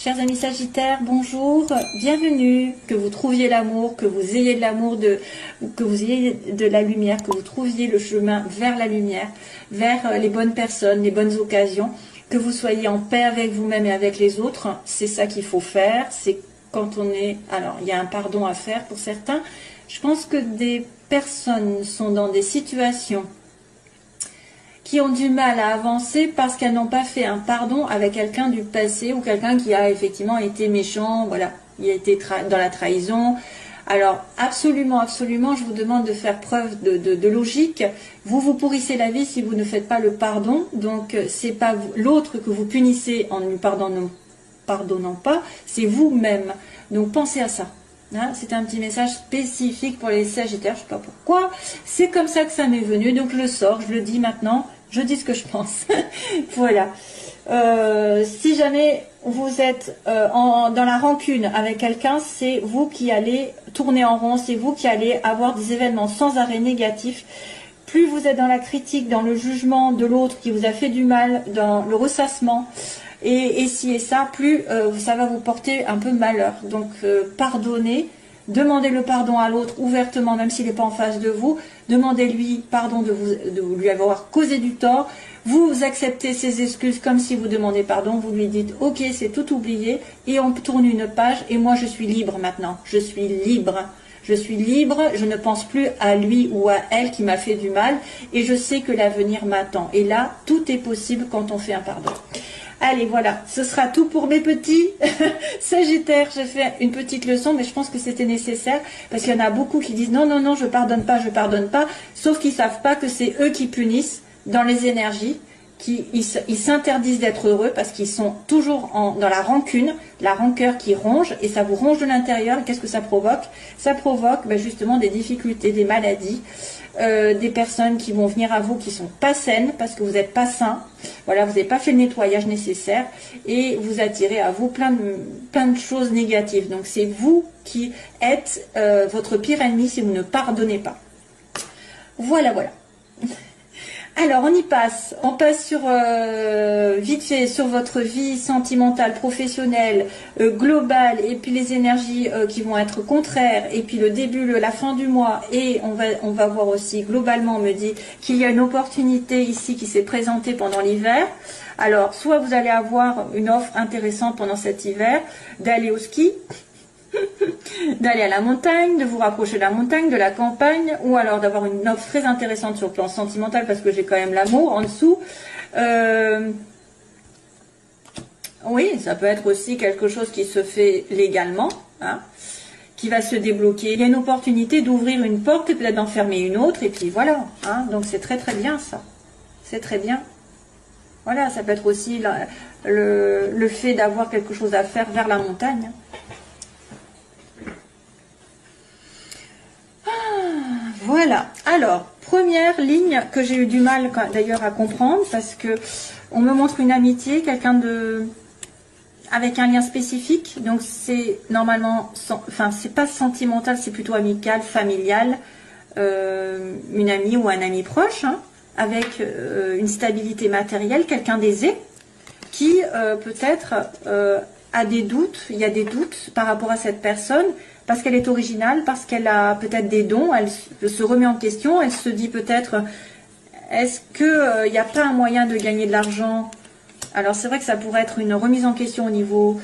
Chers amis Sagittaires, bonjour, bienvenue, que vous trouviez l'amour, que vous ayez de l'amour, que vous ayez de la lumière, que vous trouviez le chemin vers la lumière, vers les bonnes personnes, les bonnes occasions, que vous soyez en paix avec vous-même et avec les autres. C'est ça qu'il faut faire, c'est quand on est... Alors, il y a un pardon à faire pour certains. Je pense que des personnes sont dans des situations qui ont du mal à avancer parce qu'elles n'ont pas fait un pardon avec quelqu'un du passé ou quelqu'un qui a effectivement été méchant, voilà, il a été dans la trahison. Alors, absolument, absolument, je vous demande de faire preuve de logique. Vous pourrissez la vie si vous ne faites pas le pardon. Donc, c'est pas l'autre que vous punissez en ne lui pardonnant pas, c'est vous-même. Donc, pensez à ça. Hein, c'est un petit message spécifique pour les Sagittaires, je ne sais pas pourquoi. C'est comme ça que ça m'est venu, donc je le sors, je le dis maintenant, je dis ce que je pense. Voilà. Si jamais vous êtes dans la rancune avec quelqu'un, c'est vous qui allez tourner en rond, c'est vous qui allez avoir des événements sans arrêt négatifs. Plus vous êtes dans la critique, dans le jugement de l'autre qui vous a fait du mal, dans le ressassement, et ci et ça, plus ça va vous porter un peu malheur. Donc pardonnez, demandez le pardon à l'autre ouvertement, même s'il n'est pas en face de vous. Demandez-lui pardon de lui avoir causé du tort. Vous acceptez ses excuses comme si vous demandez pardon. Vous lui dites ok, c'est tout oublié, et on tourne une page. Et moi je suis libre maintenant. Je suis libre. Je suis libre, je ne pense plus à lui ou à elle qui m'a fait du mal, et je sais que l'avenir m'attend. Et là, tout est possible quand on fait un pardon. Allez, voilà, ce sera tout pour mes petits Sagittaires. J'ai fait une petite leçon, mais je pense que c'était nécessaire, parce qu'il y en a beaucoup qui disent non, non, non, je pardonne pas, sauf qu'ils ne savent pas que c'est eux qui punissent dans les énergies, ils s'interdisent d'être heureux parce qu'ils sont toujours dans la rancune, la rancœur qui ronge, et ça vous ronge de l'intérieur. Qu'est-ce que ça provoque? Ça provoque justement des difficultés, des maladies, des personnes qui vont venir à vous qui sont pas saines parce que vous n'êtes pas sain. Voilà, vous n'avez pas fait le nettoyage nécessaire, et vous attirez à vous plein de choses négatives. Donc c'est vous qui êtes votre pire ennemi si vous ne pardonnez pas. Voilà, voilà. Alors on passe sur vite fait sur votre vie sentimentale, professionnelle, globale, et puis les énergies qui vont être contraires, et puis le début, la fin du mois, et on va voir aussi globalement, on me dit qu'il y a une opportunité ici qui s'est présentée pendant l'hiver. Alors soit vous allez avoir une offre intéressante pendant cet hiver, d'aller au ski, d'aller à la montagne, de vous rapprocher de la montagne, de la campagne, ou alors d'avoir une offre très intéressante sur le plan sentimental, parce que j'ai quand même l'amour en dessous. Oui, ça peut être aussi quelque chose qui se fait légalement, hein, qui va se débloquer. Il y a une opportunité d'ouvrir une porte et peut-être d'en fermer une autre, et puis voilà. Hein, donc c'est très très bien ça. C'est très bien. Voilà, ça peut être aussi le fait d'avoir quelque chose à faire vers la montagne. Voilà, alors, première ligne que j'ai eu du mal d'ailleurs à comprendre, parce que on me montre une amitié, quelqu'un avec un lien spécifique, donc c'est normalement, enfin c'est pas sentimental, c'est plutôt amical, familial, une amie ou un ami proche, hein, avec une stabilité matérielle, quelqu'un d'aisé, qui peut-être a des doutes, il y a des doutes par rapport à cette personne, parce qu'elle est originale, parce qu'elle a peut-être des dons, elle se remet en question, elle se dit peut-être, est-ce qu'il n'y a pas un moyen de gagner de l'argent? Alors c'est vrai que ça pourrait être une remise en question au niveau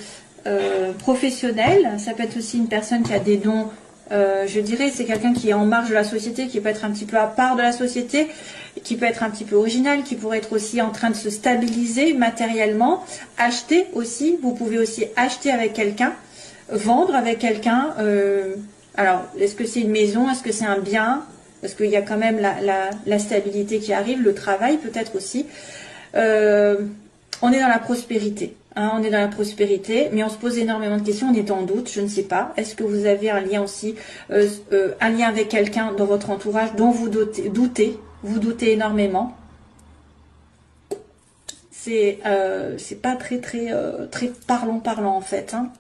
professionnel, ça peut être aussi une personne qui a des dons, je dirais, c'est quelqu'un qui est en marge de la société, qui peut être un petit peu à part de la société, qui peut être un petit peu original, qui pourrait être aussi en train de se stabiliser matériellement, acheter aussi, vous pouvez aussi acheter avec quelqu'un, vendre avec quelqu'un. Alors, est-ce que c'est une maison? Est-ce que c'est un bien? Parce qu'il y a quand même la stabilité qui arrive, le travail peut-être aussi. On est dans la prospérité. Hein, on est dans la prospérité, mais on se pose énormément de questions, on est en doute, je ne sais pas. Est-ce que vous avez un lien aussi, un lien avec quelqu'un dans votre entourage dont vous doutez énormément? C'est pas très parlant en fait. Hein.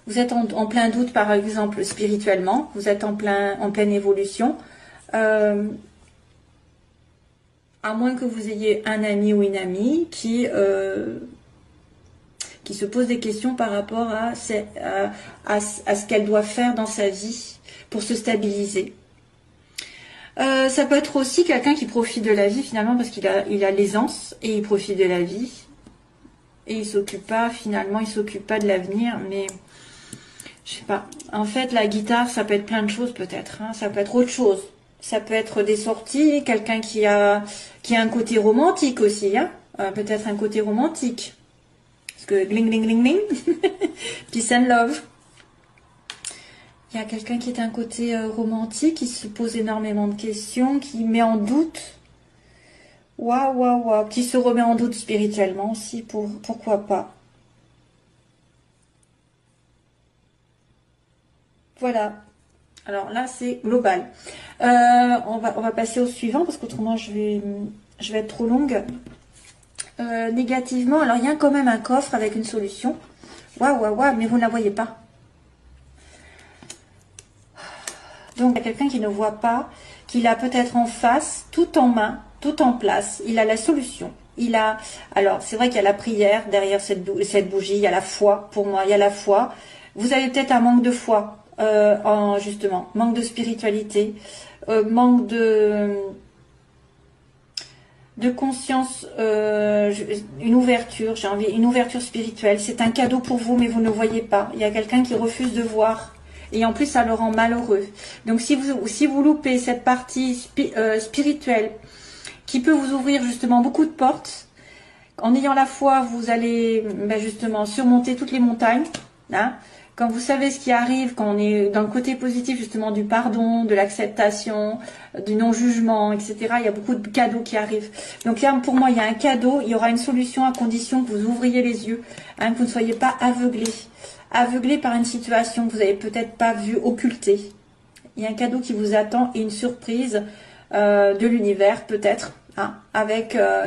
Vous êtes en plein doute, par exemple, spirituellement. Vous êtes en pleine évolution. À moins que vous ayez un ami ou une amie qui qui se pose des questions par rapport à ce qu'elle doit faire dans sa vie pour se stabiliser. Ça peut être aussi quelqu'un qui profite de la vie finalement parce qu'il a l'aisance et il profite de la vie et il s'occupe pas de l'avenir, mais je sais pas. En fait, la guitare, ça peut être plein de choses peut-être, hein. Ça peut être autre chose. Ça peut être des sorties, quelqu'un qui a un côté romantique aussi, hein. Peut-être un côté romantique. Parce que gling gling gling gling, peace and love. Il y a quelqu'un qui est un côté romantique, qui se pose énormément de questions, qui met en doute. Waouh, waouh, waouh. Qui se remet en doute spirituellement aussi, pourquoi pas. Voilà. Alors là, c'est global. On va passer au suivant, parce qu'autrement, je vais être trop longue. Négativement, alors il y a quand même un coffre avec une solution. Waouh, waouh, waouh, mais vous ne la voyez pas. Donc, il y a quelqu'un qui ne voit pas, qu'il a peut-être en face, tout en main, tout en place. Il a la solution. Alors, c'est vrai qu'il y a la prière derrière cette bougie, il y a la foi, pour moi, il y a la foi. Vous avez peut-être un manque de foi, justement, manque de spiritualité, manque de conscience, une ouverture, une ouverture spirituelle. C'est un cadeau pour vous, mais vous ne voyez pas. Il y a quelqu'un qui refuse de voir. Et en plus, ça le rend malheureux. Donc, si vous loupez cette partie spirituelle qui peut vous ouvrir justement beaucoup de portes, en ayant la foi, vous allez justement surmonter toutes les montagnes. Hein. Quand vous savez ce qui arrive, quand on est dans le côté positif justement du pardon, de l'acceptation, du non-jugement, etc., il y a beaucoup de cadeaux qui arrivent. Donc là, pour moi, il y a un cadeau, il y aura une solution à condition que vous ouvriez les yeux, hein, que vous ne soyez pas aveuglé par une situation que vous n'avez peut-être pas vue, occultée. Il y a un cadeau qui vous attend et une surprise de l'univers peut-être. Hein,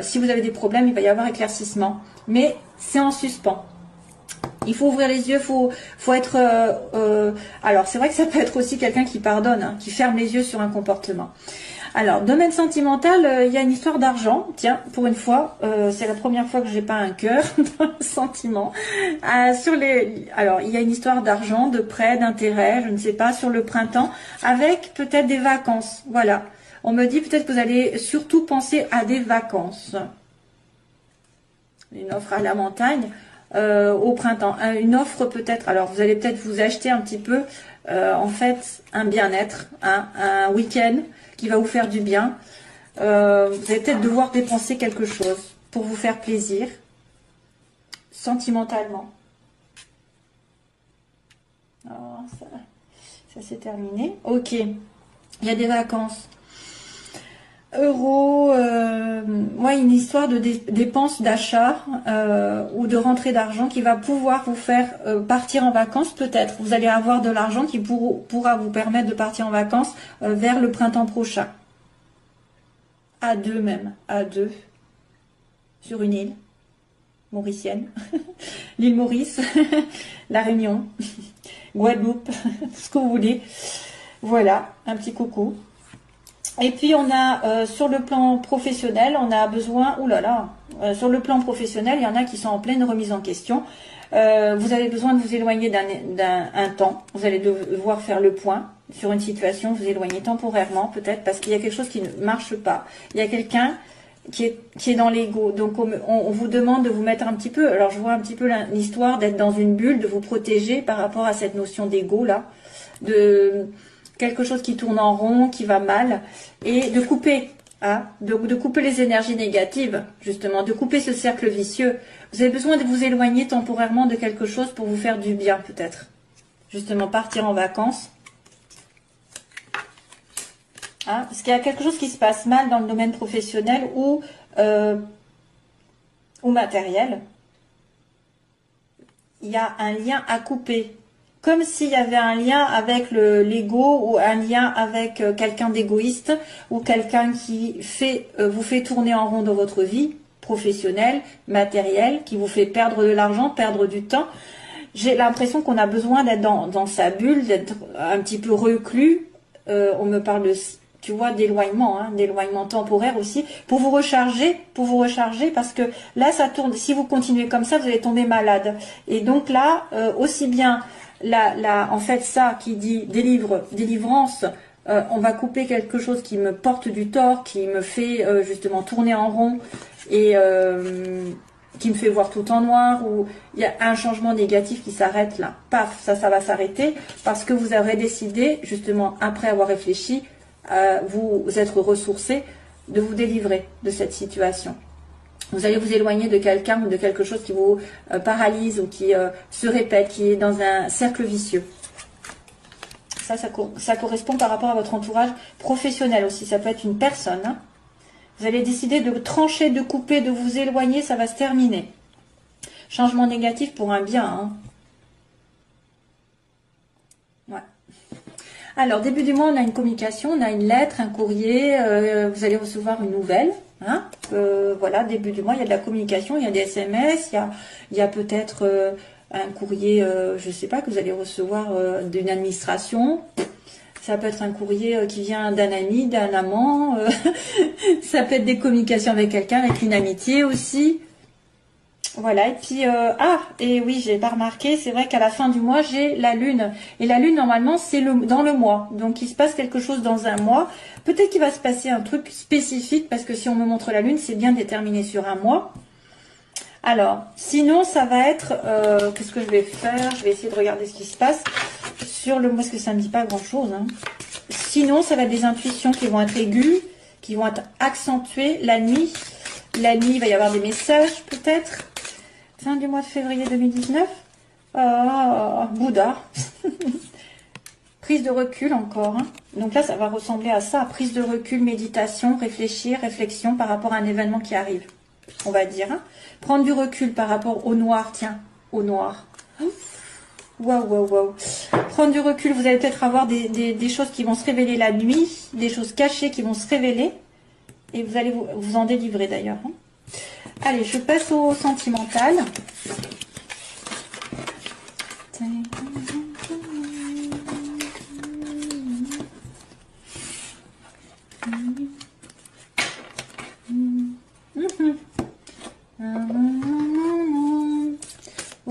si vous avez des problèmes, il va y avoir éclaircissement. Mais c'est en suspens. Il faut ouvrir les yeux, faut être... alors, c'est vrai que ça peut être aussi quelqu'un qui pardonne, hein, qui ferme les yeux sur un comportement. Alors, domaine sentimental, il y a une histoire d'argent. Tiens, pour une fois, c'est la première fois que j'ai pas un cœur dans le sentiment. Alors, il y a une histoire d'argent, de prêt, d'intérêt, je ne sais pas, sur le printemps, avec peut-être des vacances. Voilà. On me dit peut-être que vous allez surtout penser à des vacances. Une offre à la montagne. Au printemps, une offre peut-être, alors vous allez peut-être vous acheter un petit peu en fait un bien-être, un week-end qui va vous faire du bien. Vous allez peut-être devoir dépenser quelque chose pour vous faire plaisir sentimentalement. Alors, ça c'est terminé. Ok, il y a des vacances. Euros, ouais, une histoire de dépenses d'achat ou de rentrée d'argent qui va pouvoir vous faire partir en vacances peut-être. Vous allez avoir de l'argent qui pourra vous permettre de partir en vacances vers le printemps prochain. À deux même, à deux, sur une île mauricienne, l'île Maurice, La Réunion, Guadeloupe, ce que vous voulez. Voilà, un petit coucou. Et puis on a sur le plan professionnel, on a besoin, sur le plan professionnel, il y en a qui sont en pleine remise en question. Vous avez besoin de vous éloigner d'un temps. Vous allez devoir faire le point sur une situation, vous éloigner temporairement peut-être parce qu'il y a quelque chose qui ne marche pas. Il y a quelqu'un qui est dans l'ego. Donc on vous demande de vous mettre un petit peu. Alors je vois un petit peu l'histoire d'être dans une bulle, de vous protéger par rapport à cette notion d'ego là, de quelque chose qui tourne en rond, qui va mal, et de couper, hein, de couper les énergies négatives, justement, de couper ce cercle vicieux. Vous avez besoin de vous éloigner temporairement de quelque chose pour vous faire du bien, peut-être. Justement, partir en vacances. Hein, parce qu'il y a quelque chose qui se passe mal dans le domaine professionnel ou matériel. Il y a un lien à couper. Comme s'il y avait un lien avec l'ego ou un lien avec quelqu'un d'égoïste ou quelqu'un qui vous fait tourner en rond dans votre vie professionnelle, matérielle, qui vous fait perdre de l'argent, perdre du temps. J'ai l'impression qu'on a besoin d'être dans sa bulle, d'être un petit peu reclus. On me parle tu vois, d'éloignement, hein, d'éloignement temporaire aussi, pour vous recharger, parce que là, ça tourne. Si vous continuez comme ça, vous allez tomber malade. Et donc là, aussi bien, en fait, ça qui dit délivrance, on va couper quelque chose qui me porte du tort, qui me fait justement tourner en rond et qui me fait voir tout en noir, ou il y a un changement négatif qui s'arrête là. Paf, ça va s'arrêter parce que vous aurez décidé, justement, après avoir réfléchi, vous être ressourcé, de vous délivrer de cette situation. Vous allez vous éloigner de quelqu'un ou de quelque chose qui vous paralyse ou qui se répète, qui est dans un cercle vicieux. Ça correspond par rapport à votre entourage professionnel aussi. Ça peut être une personne. Hein. Vous allez décider de trancher, de couper, de vous éloigner. Ça va se terminer. Changement négatif pour un bien. Hein. Ouais. Alors, début du mois, on a une communication, on a une lettre, un courrier. Vous allez recevoir une nouvelle. Hein. Voilà, début du mois, il y a de la communication, il y a des SMS, il y a peut-être... un courrier, je ne sais pas, que vous allez recevoir d'une administration. Ça peut être un courrier qui vient d'un ami, d'un amant. Ça peut être des communications avec quelqu'un, avec une amitié aussi. Voilà, et puis... et oui, j'ai pas remarqué, c'est vrai qu'à la fin du mois, j'ai la lune. Et la lune, normalement, c'est dans le mois. Donc, il se passe quelque chose dans un mois. Peut-être qu'il va se passer un truc spécifique, parce que si on me montre la lune, c'est bien déterminé sur un mois. Alors, sinon, ça va être... qu'est-ce que je vais faire? Je vais essayer de regarder ce qui se passe sur le mois, parce que ça ne me dit pas grand-chose. Hein. Sinon, ça va être des intuitions qui vont être aiguës, qui vont être accentuées la nuit. La nuit, il va y avoir des messages, peut-être. Fin du mois de février 2019. Bouddha. Prise de recul encore. Hein. Donc là, ça va ressembler à ça. Prise de recul, méditation, réflexion par rapport à un événement qui arrive. On va dire. Hein. Prendre du recul par rapport au noir. Tiens, au noir. Waouh. Prendre du recul, vous allez peut-être avoir des choses qui vont se révéler la nuit. Des choses cachées qui vont se révéler. Et vous allez vous en délivrer d'ailleurs. Hein. Allez, je passe au sentimental.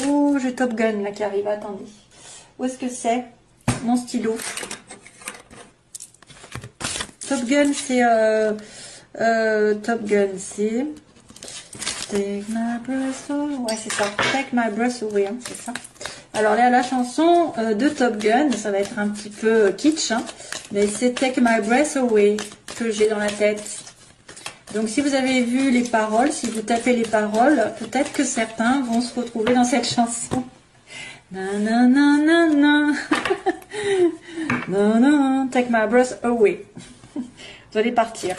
Oh, je Top Gun là qui arrive, attendez. Où est-ce que c'est? Mon stylo. Top Gun, c'est... Top Gun, c'est... Take my breath away. Ouais, c'est ça. Take my breath away, hein, c'est ça. Alors là, la chanson de Top Gun, ça va être un petit peu kitsch, hein, mais c'est Take my breath away que j'ai dans la tête. Donc si vous avez vu les paroles, si vous tapez les paroles, peut-être que certains vont se retrouver dans cette chanson. Nanana. Non, take my breath away. Vous allez partir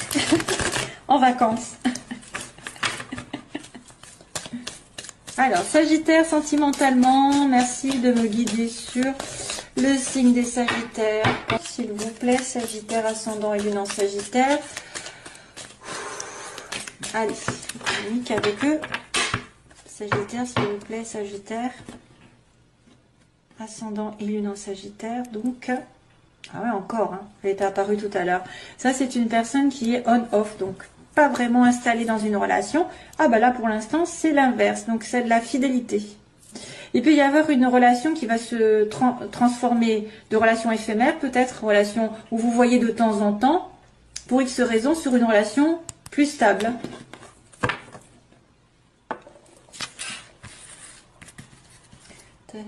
en vacances. Alors, Sagittaire, sentimentalement, merci de me guider sur le signe des Sagittaires. S'il vous plaît, Sagittaire, ascendant et lune en Sagittaire. Allez, on nique avec eux. Sagittaire, s'il vous plaît, Sagittaire. Ascendant et lune en Sagittaire. Donc, ah ouais, encore, hein, elle était apparue tout à l'heure. Ça, c'est une personne qui est on-off, donc pas vraiment installée dans une relation. Ah bah là, pour l'instant, c'est l'inverse. Donc, c'est de la fidélité. Il peut y avoir une relation qui va se transformer de relation éphémère, peut-être relation où vous voyez de temps en temps, pour X raisons, sur une relation plus stable. Ouais,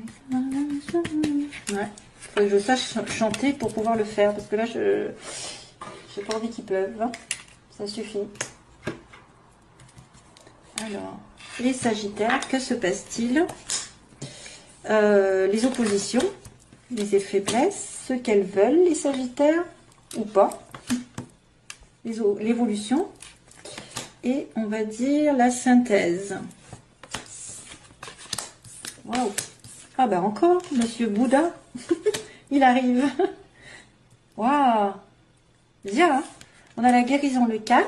faut que je sache chanter pour pouvoir le faire, parce que là, j'ai pas envie qu'il pleuve. Hein. Ça suffit. Alors, les Sagittaires, que se passe-t-il? Les oppositions, les faiblesses, ce qu'elles veulent, les Sagittaires, ou pas. L'évolution. Et on va dire la synthèse. Waouh! Ah ben encore, Monsieur Bouddha, il arrive. Waouh! Bien, hein, on a la guérison, le calme.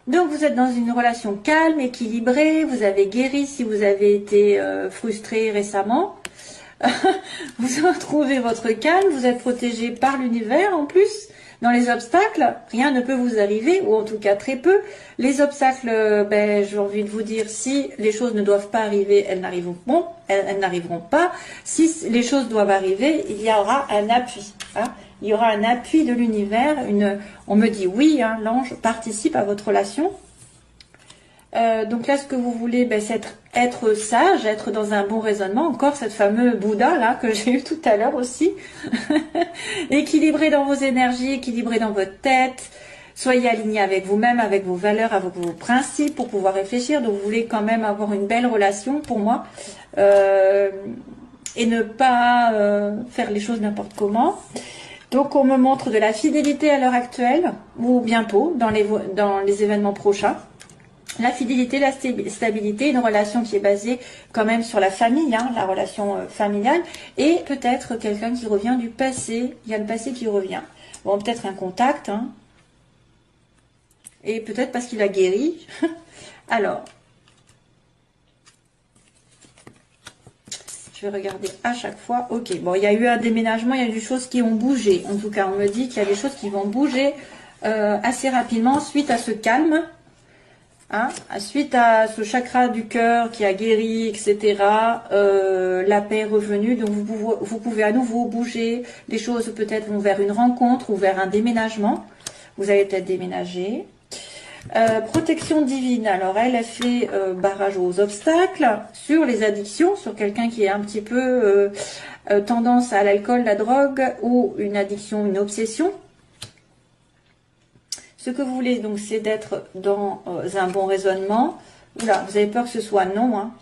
Donc vous êtes dans une relation calme, équilibrée, vous avez guéri si vous avez été frustré récemment. Vous retrouvez votre calme, vous êtes protégé par l'univers en plus, Dans les obstacles, rien ne peut vous arriver, ou en tout cas très peu. Les obstacles, j'ai envie de vous dire, si les choses ne doivent pas arriver, elles n'arriveront pas. Si les choses doivent arriver, il y aura un appui. Hein. Il y aura un appui de l'univers. On me dit oui, hein, l'ange participe à votre relation. Donc là, ce que vous voulez, c'est être sage, être dans un bon raisonnement. Encore cette fameuse Bouddha là que j'ai eu tout à l'heure aussi. Équilibré dans vos énergies, équilibré dans votre tête. Soyez aligné avec vous-même, avec vos valeurs, avec vos principes pour pouvoir réfléchir. Donc vous voulez quand même avoir une belle relation pour moi. Et ne pas faire les choses n'importe comment. Donc on me montre de la fidélité à l'heure actuelle, ou bientôt, dans les événements prochains. La fidélité, la stabilité, une relation qui est basée quand même sur la famille, hein, la relation familiale, et peut-être quelqu'un qui revient du passé. Il y a le passé qui revient. Bon, peut-être un contact, hein, et peut-être parce qu'il a guéri. Alors, je vais regarder à chaque fois. Ok, bon, il y a eu un déménagement, il y a eu des choses qui ont bougé. En tout cas, on me dit qu'il y a des choses qui vont bouger assez rapidement suite à ce calme. Hein, suite à ce chakra du cœur qui a guéri, etc., la paix est revenue, donc vous pouvez à nouveau bouger, les choses peut-être vont vers une rencontre ou vers un déménagement, vous allez peut-être déménager. Protection divine, alors elle fait barrage aux obstacles, sur les addictions, sur quelqu'un qui est un petit peu tendance à l'alcool, la drogue, ou une addiction, une obsession. Ce que vous voulez, donc, c'est d'être dans un bon raisonnement. Oula, vous avez peur que ce soit non. Hein.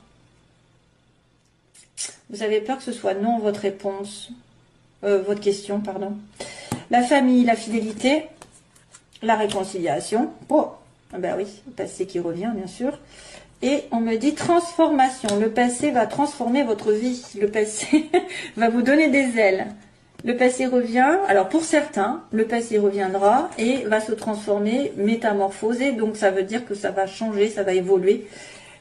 Vous avez peur que ce soit non, votre réponse. Votre question, pardon. La famille, la fidélité, la réconciliation. Oh, ben oui, le passé qui revient, bien sûr. Et on me dit transformation. Le passé va transformer votre vie. Le passé va vous donner des ailes. Le passé revient, alors pour certains, le passé reviendra et va se transformer, métamorphoser, donc ça veut dire que ça va changer, ça va évoluer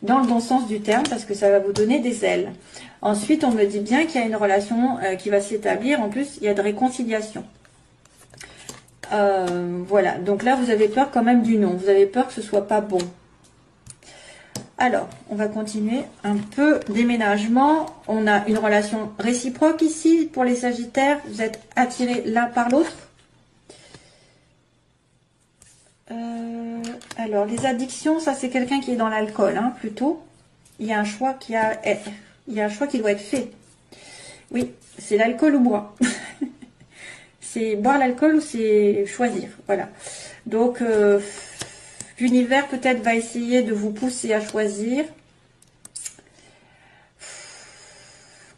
dans le bon sens du terme parce que ça va vous donner des ailes. Ensuite, on me dit bien qu'il y a une relation qui va s'établir, en plus il y a de réconciliation. Voilà, donc là vous avez peur quand même du non, vous avez peur que ce soit pas bon. Alors, on va continuer un peu. Déménagement, on a une relation réciproque ici pour les Sagittaires. Vous êtes attirés l'un par l'autre. Alors, les addictions, ça c'est quelqu'un qui est dans l'alcool, hein, plutôt. Il y a un choix qui doit être fait. Oui, c'est l'alcool ou boire. C'est boire l'alcool ou c'est choisir. Voilà. Donc, l'univers peut-être va essayer de vous pousser à choisir.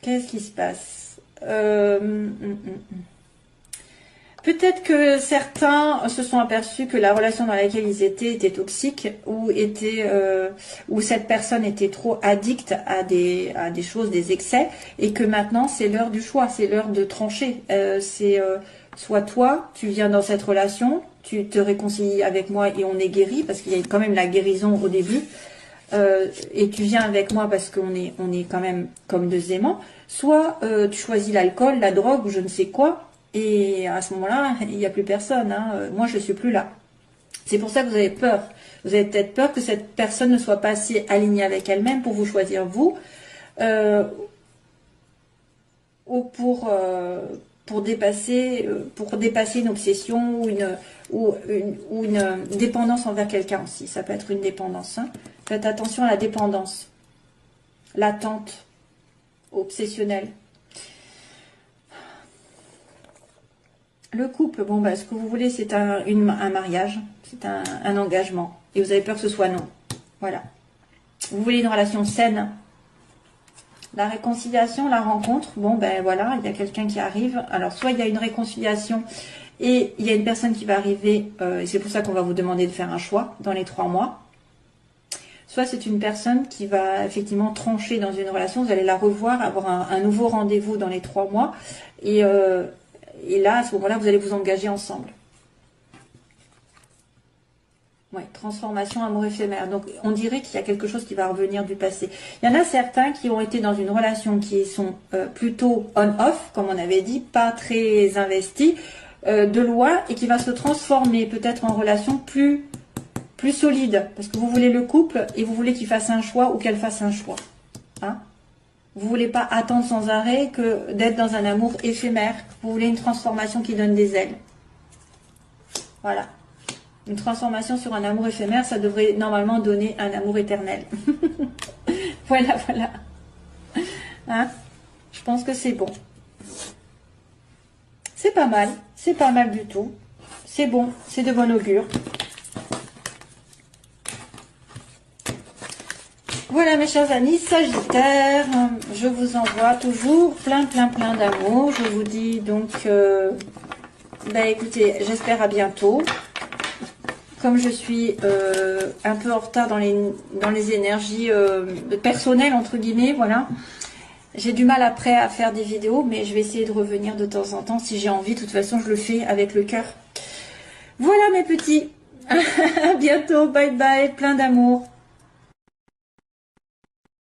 Qu'est-ce qui se passe? Peut-être que certains se sont aperçus que la relation dans laquelle ils étaient était toxique ou cette personne était trop addicte à des choses, des excès, et que maintenant c'est l'heure du choix, c'est l'heure de trancher. Soit toi, tu viens dans cette relation, tu te réconcilies avec moi et on est guéri, parce qu'il y a quand même la guérison au début, et tu viens avec moi parce qu'on est quand même comme deux aimants, soit tu choisis l'alcool, la drogue ou je ne sais quoi, et à ce moment-là, il n'y a plus personne, hein. Moi je ne suis plus là. C'est pour ça que vous avez peur. Vous avez peut-être peur que cette personne ne soit pas assez alignée avec elle-même pour vous choisir vous, ou pour dépasser une obsession ou une dépendance envers quelqu'un aussi. Ça peut être une dépendance. Hein. Faites attention à la dépendance. L'attente obsessionnelle. Le couple, bon, ce que vous voulez, c'est un mariage. C'est un engagement. Et vous avez peur que ce soit non. Voilà. Vous voulez une relation saine. La réconciliation, la rencontre, bon voilà, il y a quelqu'un qui arrive. Alors soit il y a une réconciliation et il y a une personne qui va arriver, et c'est pour ça qu'on va vous demander de faire un choix dans les 3 mois. Soit c'est une personne qui va effectivement trancher dans une relation, vous allez la revoir, avoir un nouveau rendez-vous dans les 3 mois. Et là, à ce moment-là, vous allez vous engager ensemble. Ouais, transformation, amour éphémère. Donc, on dirait qu'il y a quelque chose qui va revenir du passé. Il y en a certains qui ont été dans une relation qui sont plutôt on-off, comme on avait dit, pas très investis. de loin et qui va se transformer peut-être en relation plus solide. Parce que vous voulez le couple et vous voulez qu'il fasse un choix ou qu'elle fasse un choix. Hein? Vous voulez pas attendre sans arrêt que d'être dans un amour éphémère. Vous voulez une transformation qui donne des ailes. Voilà. Une transformation sur un amour éphémère, ça devrait normalement donner un amour éternel. Voilà, voilà. Hein? Je pense que c'est bon. C'est pas mal du tout. C'est bon, c'est de bon augure. Voilà mes chers amis Sagittaire, je vous envoie toujours plein d'amour. Je vous dis donc, écoutez, j'espère à bientôt. Comme je suis un peu en retard dans les énergies personnelles, entre guillemets, voilà. J'ai du mal après à faire des vidéos, mais je vais essayer de revenir de temps en temps si j'ai envie. De toute façon, je le fais avec le cœur. Voilà mes petits. À bientôt, bye bye, plein d'amour.